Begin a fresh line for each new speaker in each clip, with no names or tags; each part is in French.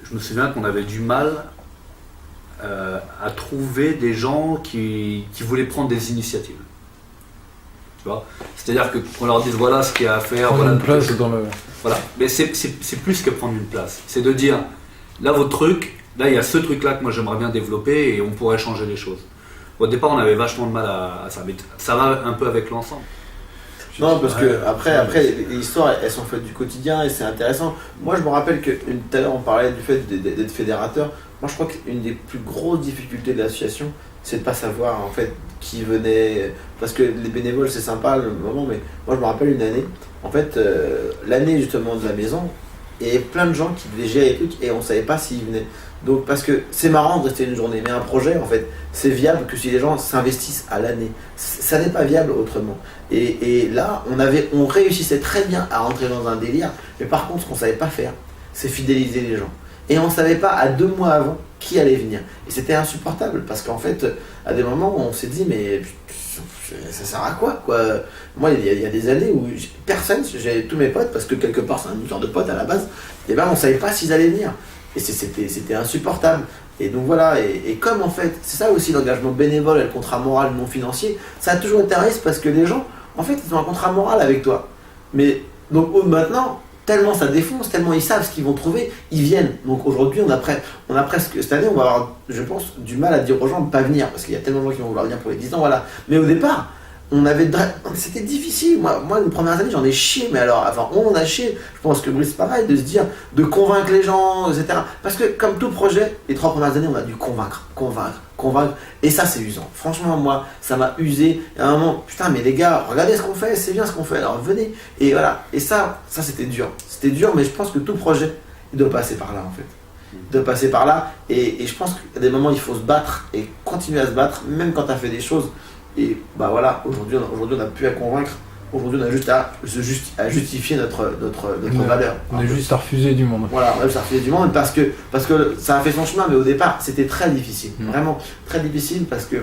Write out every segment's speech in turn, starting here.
je me souviens qu'on avait du mal à trouver des gens qui voulaient prendre des initiatives. Tu vois, c'est-à-dire qu'on leur dise voilà ce qu'il y a à faire.
Prendre
voilà,
une place dans le...
Voilà, mais c'est plus que prendre une place. C'est de dire là votre truc, là il y a ce truc là que moi j'aimerais bien développer et on pourrait changer les choses. Au départ on avait vachement de mal à ça, mais ça va un peu avec l'ensemble.
Non, parce que après les histoires elles sont faites du quotidien et c'est intéressant. Moi je me rappelle que tout à l'heure on parlait du fait d'être fédérateur. Moi je crois qu'une des plus grosses difficultés de l'association c'est de pas savoir en fait qui venait, parce que les bénévoles c'est sympa le moment, mais moi je me rappelle une année, en fait l'année justement de la maison, et il y avait plein de gens qui devaient gérer les trucs et on savait pas s'ils venaient. Donc parce que c'est marrant de rester une journée, mais un projet en fait c'est viable que si les gens s'investissent à l'année. Ça n'est pas viable autrement. Et là on réussissait très bien à rentrer dans un délire, mais par contre ce qu'on savait pas faire, c'est fidéliser les gens. Et on ne savait pas à 2 mois avant qui allait venir. Et c'était insupportable parce qu'en fait, à des moments, on s'est dit mais ça sert à quoi. Moi, il y a des années où personne, j'avais tous mes potes, parce que quelque part c'est une sorte de pote à la base, et ben on ne savait pas s'ils allaient venir. Et c'était insupportable. Et donc voilà, et comme en fait, c'est ça aussi l'engagement bénévole et le contrat moral non financier, ça a toujours été un risque parce que les gens, en fait, ils ont un contrat moral avec toi. Mais donc maintenant, tellement ça défonce, tellement ils savent ce qu'ils vont trouver, ils viennent. Donc aujourd'hui, on a presque, cette année, on va avoir, je pense, du mal à dire aux gens de ne pas venir, parce qu'il y a tellement de gens qui vont vouloir venir pour les 10 ans, voilà. Mais au départ, c'était difficile. Moi, les premières années, j'en ai chié, mais alors, enfin, on a chié. Je pense que Brice, c'est pareil, de se dire, de convaincre les gens, etc. Parce que, comme tout projet, les 3 premières années, on a dû convaincre. Et ça, c'est usant. Franchement, moi, ça m'a usé. À un moment, putain, mais les gars, regardez ce qu'on fait, c'est bien ce qu'on fait, alors venez. Et voilà. Et ça, c'était dur. C'était dur, mais je pense que tout projet, il doit passer par là, en fait. Il doit passer par là. Et je pense qu'à des moments, il faut se battre et continuer à se battre, même quand tu as fait des choses. Et bah voilà, aujourd'hui, on n'a plus à convaincre. Aujourd'hui, on a juste à justifier notre valeur.
On a juste à refuser du monde.
Voilà, on a juste à refuser du monde parce que ça a fait son chemin, mais au départ, c'était très difficile. Vraiment très difficile parce que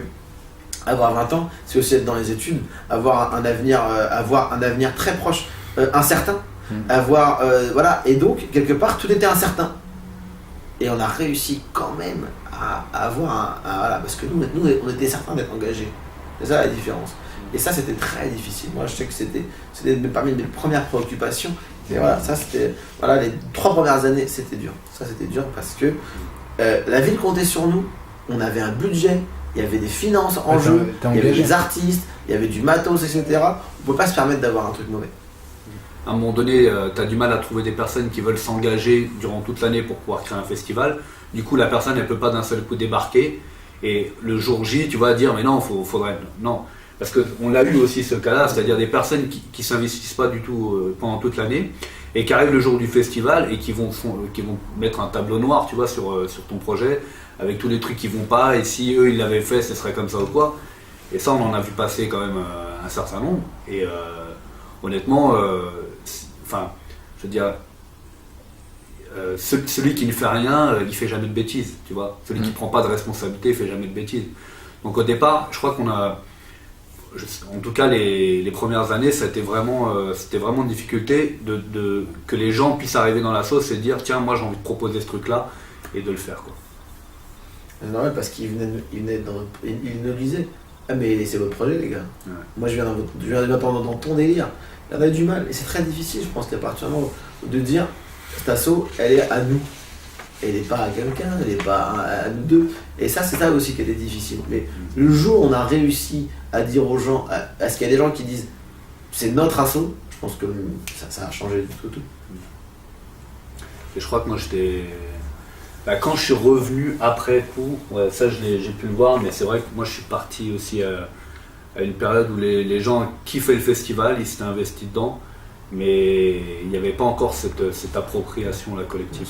avoir 20 ans, c'est aussi être dans les études, avoir un avenir très proche, incertain. Voilà, et donc, quelque part, tout était incertain. Et on a réussi quand même à avoir voilà, parce que nous, on était certains d'être engagés. C'est ça la différence. Et ça, c'était très difficile. Moi, je sais que c'était parmi mes premières préoccupations. Et voilà, ça, c'était... Voilà, les 3 premières années, c'était dur. Ça, c'était dur parce que la ville comptait sur nous. On avait un budget. Il y avait des finances en jeu. Il y avait des artistes. Il y avait du matos, etc. On ne peut pas se permettre d'avoir un truc mauvais.
À un moment donné, tu as du mal à trouver des personnes qui veulent s'engager durant toute l'année pour pouvoir créer un festival. Du coup, la personne, elle ne peut pas d'un seul coup débarquer. Et le jour J, tu vas dire, mais non, faudrait... Non. Parce qu'on l'a eu aussi ce cas-là, c'est-à-dire des personnes qui ne s'investissent pas du tout pendant toute l'année et qui arrivent le jour du festival et qui vont mettre un tableau noir, tu vois, sur ton projet, avec tous les trucs qui vont pas, et si eux, ils l'avaient fait, ce serait comme ça ou quoi. Et ça, on en a vu passer quand même un certain nombre. Et honnêtement, je veux dire... celui qui ne fait rien, il fait jamais de bêtises, tu vois. Celui qui ne prend pas de responsabilité, il fait jamais de bêtises. Donc au départ, je crois qu'on a, en tout cas les premières années, c'était vraiment une difficulté que les gens puissent arriver dans la sauce et dire tiens, moi j'ai envie de proposer ce truc-là et de le faire, quoi.
C'est normal parce qu'ils nous disaient ah mais c'est votre projet les gars. Ouais. Moi je viens dans ton délire. Il y en a du mal et c'est très difficile, je pense qu'à partir du moment de dire cette asso, elle est à nous. Elle n'est pas à quelqu'un, elle n'est pas à nous deux. Et ça, c'est ça aussi qui était difficile. Mais le jour où on a réussi à dire aux gens, est-ce qu'il y a des gens qui disent c'est notre asso, je pense que ça a changé du tout.
Et je crois que moi quand je suis revenu après coup, ouais, ça j'ai pu le voir, mais c'est vrai que moi je suis parti aussi à une période où les gens kiffaient le festival, ils s'étaient investis dedans. Mais il n'y avait pas encore cette appropriation la collective.